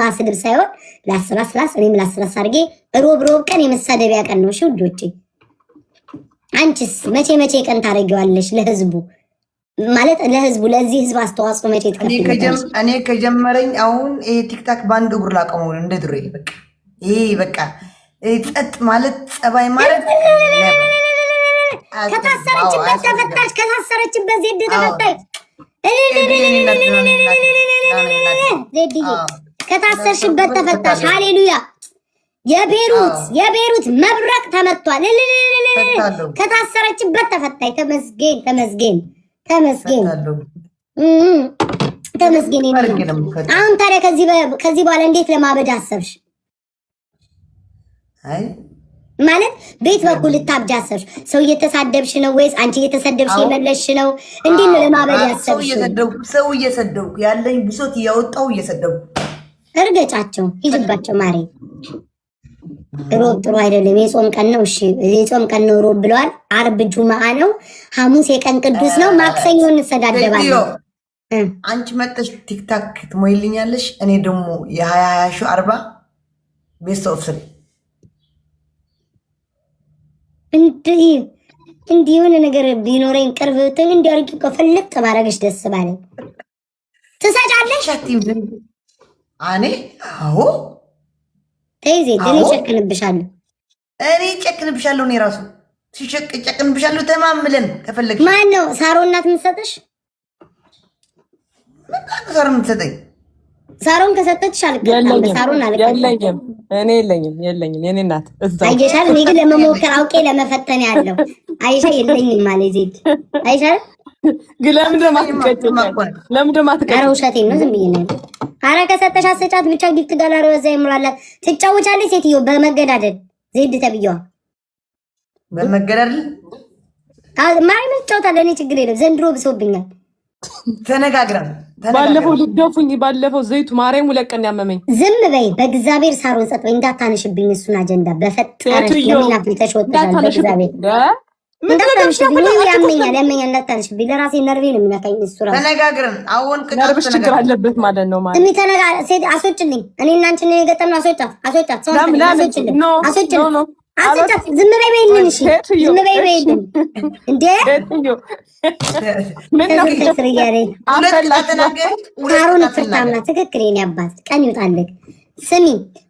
ማስድብ ሳይሆን ላስላስ እኔም ላስላስ አድርጌ ሮብ ቀን የመሳደቢያ ቀን ነው። እሺ ውዶቼ፣ አንቺስ መቼ ቀን ታረጊዋለሽ ለህዝቡ? ማለት ለህዝቡ ለዚህ ህዝብ አስተዋጽኦ መቼ ትከፍያለሽ? እኔ ከጀመረኝ አሁን ይሄ ቲክታክ ባንድ እግር ላቀመው እንደ ድሮ በቃ ይሄ በቃ ጸጥ ማለት ጸባይ ማለት ከታሰረችበት ተፈታች፣ ከታሰረችበት ዜድ ተፈታች። ዜድዬ ከታሰርሽበት ተፈታሽ። ሃሌሉያ! የቤሩት መብረቅ ተመቷል። ከታሰረችበት ተፈታች። ተመስገን። አሁን ታዲያ ከዚህ በኋላ እንዴት ለማበድ አሰብሽ? አይ ማለት ቤት በኩል ልታብጃ አሰብሽ? ሰው እየተሳደብሽ ነው ወይስ አንቺ እየተሰደብሽ የመለስሽ ነው? እንዴት ነው ለማበድ ያሰብሽ? ሰው እየሰደብኩ ያለኝ ብሶት እያወጣው እየሰደብኩ እርገጫቸው፣ ሂጅባቸው ማሬ። ሮብ ጥሩ አይደለም፣ የጾም ቀን ነው። እሺ የጾም ቀን ነው ሮብ ብለዋል። አርብ ጁማአ ነው፣ ሐሙስ የቀን ቅዱስ ነው፣ ማክሰኞ እንሰዳደባለን። አንቺ መጥተሽ ቲክታክ ትሞይልኛለሽ፣ እኔ ደግሞ የ20 40 ቤስት ኦፍ ስሪ እንዲህ የሆነ ነገር ቢኖረኝ ቅርብትን እንዲያርቂ ከፈልክ ተባረገሽ ደስ ባለ ትሰጫለሽ። እኔ አዎ ተይዜ እኔ ጨክንብሻለሁ። እኔ ራሱ ጨክንብሻለሁ። ተማምለን ከፈለግሽ ማን ነው ሳሮ እናት የምትሰጥሽ? ሳሮ የምትሰጠኝ ሳሮን ከሰጠችሽ አልቀጣም። ሳሮን አልቀጣም። እኔ የለኝም የኔ እናት እዛ አይሻል። እኔ ግን ለመሞከር አውቄ ለመፈተን ያለው አይሻ የለኝም ማለት ዜድ አይሻል። ግን ለምን ደማትቀጭ? ኧረ ውሸቴን ነው፣ ዝም ብዬ ነው። ኧረ ከሰጠሽ አሰጫት ብቻ ጊፍት ጋላሪ ወዛ ይሙላላት። ትጫወቻለች ሴትዮ በመገዳደል ዜድ ተብዬዋ በመገዳደል ማርያም ትጫወታለች። እኔ ችግር የለም። ዘንድሮ ብሶብኛል። ተነጋግረን ባለፈው ልደፉኝ፣ ባለፈው ዘይቱ ማርያም ሁለቀን ያመመኝ። ዝም በይ በእግዚአብሔር ሳሮን ጸጥ በይ፣ እንዳታነሽብኝ እሱን አጀንዳ በፈጠረሽ የሚናፍ ተሽወጥታል። በእግዚአብሔር እንዳታነሽብኝ፣ ያመኛል እንዳታነሽብኝ። ለራሴ ነርቬ ነው የሚነካኝ እሱ ራሱ። ተነጋግረን አሁን ነርቭሽ ችግር አለበት ማለት ነው ማለት እሚ ሴት አስወጭልኝ። እኔ እና አንቺ ነው የገጠምነው። አስወጫት ሰው አስወጭልኝ። አስወጫት ዝም በይ በይልን። እሺ ዝም በይ በይልን እንዴ ካሮን ፍርታምና ትክክል። የኔ አባት ቀን ይውጣልህ። ስሚ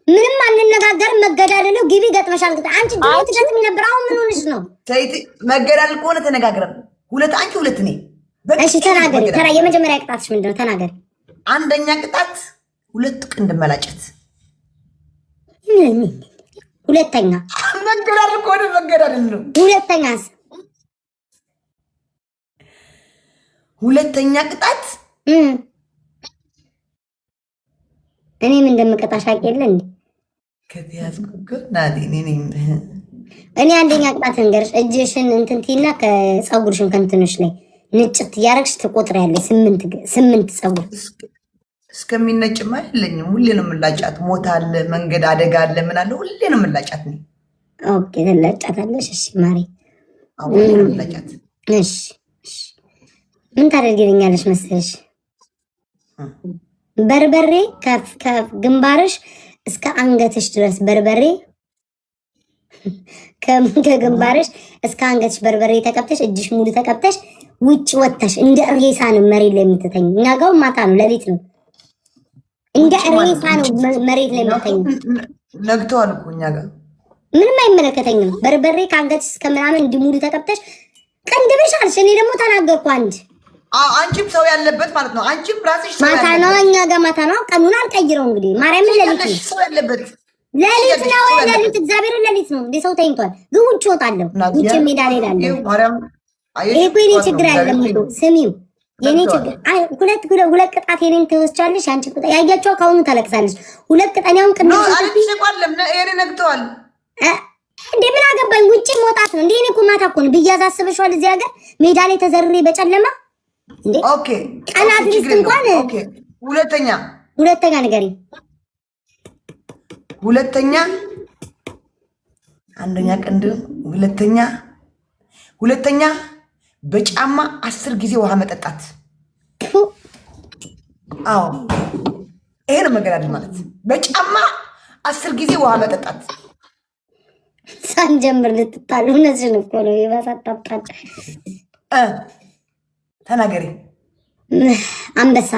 ምንም አንነጋገርም። መገዳደል ነው። ግቢ ገጥመሻል። አንቺ ድሮ ትገጥሚ ነበር። አሁን ምን ሆነሽ ነው? መገዳደል ከሆነ ተነጋግረን ሁለት አንቺ ሁለት እኔ። እሺ ተናገሪ። የመጀመሪያ ቅጣትሽ ምንድን ነው? ተናገሪ። አንደኛ ቅጣት 2 ቅንድ መላጨት። ሁለተኛ መገዳደል ከሆነ መገዳደል ነው። ሁለተኛ ቅጣት እኔ ምን እንደምቀጣሽ አውቄለ እንዴ? እኔ አንደኛ ቅጣት እንገርሽ፣ እጅሽን እንትንቲና ከፀጉርሽን ከእንትንሽ ላይ ንጭት እያደረግሽ ትቆጥሪያለሽ። 8 ፀጉር እስከሚነጭማ የለኝም። ሁሌ ነው የምላጫት። ሞት አለ፣ መንገድ አደጋ አለ፣ ምን አለ፣ ሁሌ ነው የምላጫት። ኦኬ ትላጫታለሽ። እሺ ማሪ፣ ሁሌ ነው የምላጫት። እሺ ምን ታደርጊልኛለሽ መሰለሽ? በርበሬ ከግንባርሽ እስከ አንገትሽ ድረስ በርበሬ ከግንባርሽ እስከ አንገትሽ በርበሬ ተቀብተሽ እጅሽ ሙሉ ተቀብተሽ ውጭ ወጥተሽ እንደ ሬሳ ነው መሬት ላይ የምትተኝ። እኛ ጋር ማታ ነው ሌሊት ነው። እንደ ሬሳ ነው መሬት ላይ የምትተኝ። ነግቷል እኮ እኛ ጋር ምንም አይመለከተኝም። በርበሬ ከአንገትሽ እስከ ምናምን እንዲህ ሙሉ ተቀብተሽ ቅንድብሽ አልሽ። እኔ ደግሞ ተናገርኩ አንድ አንቺም ሰው ያለበት ማለት ነው። አንቺም ራስሽ ሰው ማታ ነው። እኛ ጋር ማታ ነው። ቀኑን አልቀይረው እንግዲህ ማርያምን ሌሊት ነው። ሰው ያለበት ሌሊት ነው። ሌሊት እግዚአብሔርን ሌሊት ነው። እንዴ ሰው ተኝቷል። ግን ውጭ ወጣለሁ። ውጭ ሜዳ ላይ ላለሁ ይሄ እኮ የኔ ችግር አይደለም እኮ ስሚው፣ የኔ ችግር ሁለት ቅጣት የኔን ትወስቻለሽ። አንቺ ቅጣት ያያቸው ከአሁኑ ታለቅሳለች። ሁለት ቅጣኛውን ቅድም አልተቋለም ነው ነግተዋል። እንዴ ምን አገባኝ? ውጭ መውጣት ነው እንዴ? እኔ እኮ ማታ እኮ ነው ብያዝ አስበሽዋል። እዚህ ሀገር ሜዳ ላይ ተዘርሬ በጨለማ ኦኬ ቀናት ልስት እንኳን ሁለተኛ ንገሪ። አንደኛ ቀንድ ሁለተኛ በጫማ 10 ጊዜ ውሃ መጠጣት። አዎ ይሄ ነው መገዳደል ማለት። በጫማ 10 ጊዜ ውሃ መጠጣት ሳንጀምር ልትጣሉ እነዚህ እኮ ነው የባሳጣጣል። ተናገሪ። አንበሳ።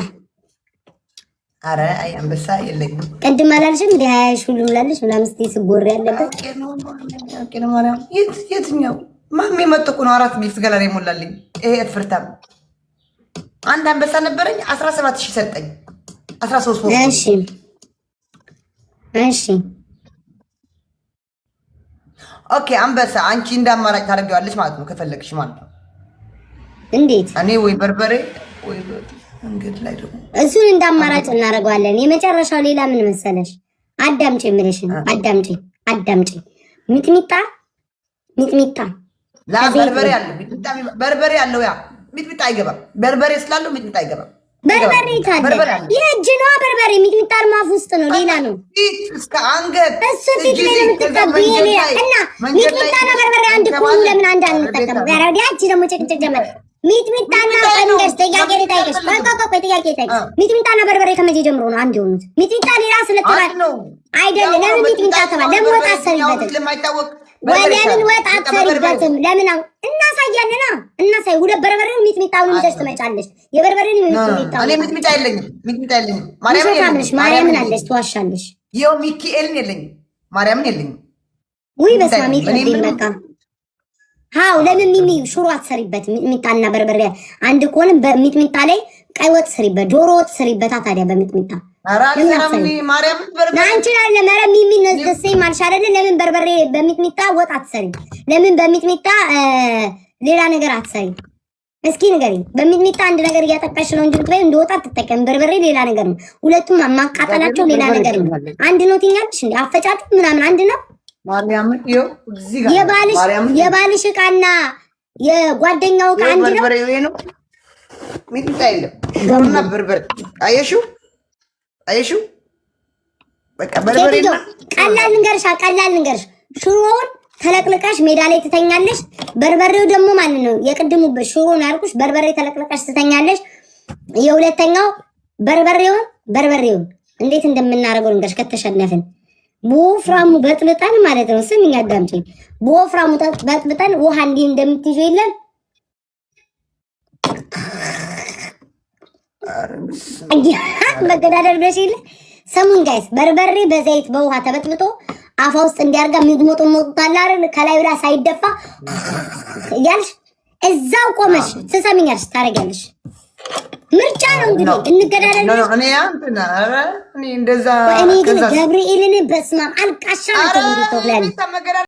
አረ አይ አንበሳ የለኝም። ቅድም አላልሽም እንዴ? ሀያሽ ሁሉ ብላለሽ ምናምን ስትይ ስጎር ያለበት የትኛው ማሜ መጥቁ ነው? 4 ቢፍት ገላ ይሞላልኝ። ይሄ ፍርታም አንድ አንበሳ ነበረኝ 17000 ሰጠኝ። 13 እሺ እሺ ኦኬ። አንበሳ አንቺ እንዳማራጭ ታደርጊዋለሽ ማለት ነው ከፈለግሽ ማለት ነው። እንዴት? እኔ ወይ በርበሬ ወይ መንገድ ላይ ደግሞ እሱን እንዳማራጭ እናደርገዋለን። የመጨረሻው ሌላ ምን መሰለሽ? አዳምጪ የምልሽን አዳምጪ። ሚጥሚጣ ላ በርበሬ አለው። በርበሬ አለው። ያ ሚጥሚጣ አይገባም። በርበሬ ስላለው ሚጥሚጣ አይገባም። በርበሬ ታዲያ የእጅ ነው። በርበሬ ሚጥሚጣ ማፍ ውስጥ ነው፣ ሌላ ነው። እስከ አንገት እሱ ፊት ላይ የምትቀበይ እና ሚጥሚጣና በርበሬ አንድ ከሆኑ ለምን አንድ አንጠቀም? ያቺ ደግሞ ጭቅጭቅ ጀመረ። ሚጥሚጣና ፈንገስ ጥያቄ ልጠይቅሽ። ጥያቄ ልጠይቅሽ። ሚጥሚጣና በርበሬ ከመቼ ጀምሮ ነው አንድ የሆኑት? ሚጥሚጣ ሌላ ስለተባለ አይደለም። ለምን ሚጥሚጣ ተባለ? ለምን ወጥ አሰሪበትም? ለምን ወጥ አትሰሪበትም? ለምን እናሳያለና እናሳይ። ሁለት በርበሬውን ሚጥሚጣውን ይዘሽ ትመጫለሽ። የበርበሬውን ሚጥሚጣ እኔ ሚጥሚጣ የለኝም። ማርያምን አለሽ፣ ትዋሻለሽ። ይኸው ሚካኤልን የለኝም፣ ማርያምን የለኝም። ውይ በስመ አብ ይቅርብኝ በቃ። ሃው ለምን ሚሚ ሽሮ አትሰሪበትም? ሚጥሚጣና በርበሬ አንድ ከሆነ በሚጥሚጣ ላይ ቀይ ወጥ ስሪበት፣ ዶሮ ወጥ ስሪበታ። ታዲያ በሚጥሚጣ ሚሚ ነዝደሰይ ማልሽ አይደለ? ለምን በርበሬ በሚጥሚጣ ወጥ አትሰሪ? ለምን በሚጥሚጣ ሌላ ነገር አትሰሪ? እስኪ ንገሪኝ። በሚጥሚጣ አንድ ነገር እያጠቃሽ ነው እንጂ ብትበይ እንደ ወጥ አትጠቀም። በርበሬ ሌላ ነገር ነው። ሁለቱም ማቃጠላቸው ሌላ ነገር ነው። አንድ ነው ትኛለሽ እንዴ? አፈጫጩ ምናምን አንድ ነው። ማርያምን ይኸው እዚህ ጋር የባልሽ ዕቃና የጓደኛው ዕቃ አንድ ነው። ሚጥሚጣ የለም። ሽሮና በርበሬ አየሽው? በቃ በርበሬና ቀላል ልንገርሽ። ሽሮውን ተለቅልቀሽ ሜዳ ላይ ትተኛለሽ። በርበሬው ደግሞ ማለት ነው የቅድሙ ሽሮ ነው ያልኩሽ። በርበሬ ተለቅልቀሽ ትተኛለሽ። የሁለተኛው በርበሬውን እንዴት እንደምናደርገው ልንገርሽ። ከተሸነፍን በወፍራሙ በጥብጠን ማለት ነው። ስሚኝ አዳምጪኝ። በወፍራሙ በጥብጠን ውሃ እንዲህ እንደምትይዥው የለም መገዳደር ብለሽ የለ። ሰሙን ጋይስ፣ በርበሬ በዘይት በውሃ ተበጥብጦ አፋ ውስጥ እንዲያርጋ ሚጥሞጥ ሞጣላ አይደል? ከላይ ብላ ሳይደፋ እያልሽ እዛው ቆመሽ ትሰሚኛለሽ፣ ታረጋለሽ። ምርጫ ነው እንግዲህ እንገዳደር ነው። እኔ ግን ገብርኤልን በስማም አልቃሻ ነው ተብሎ ተብሏል።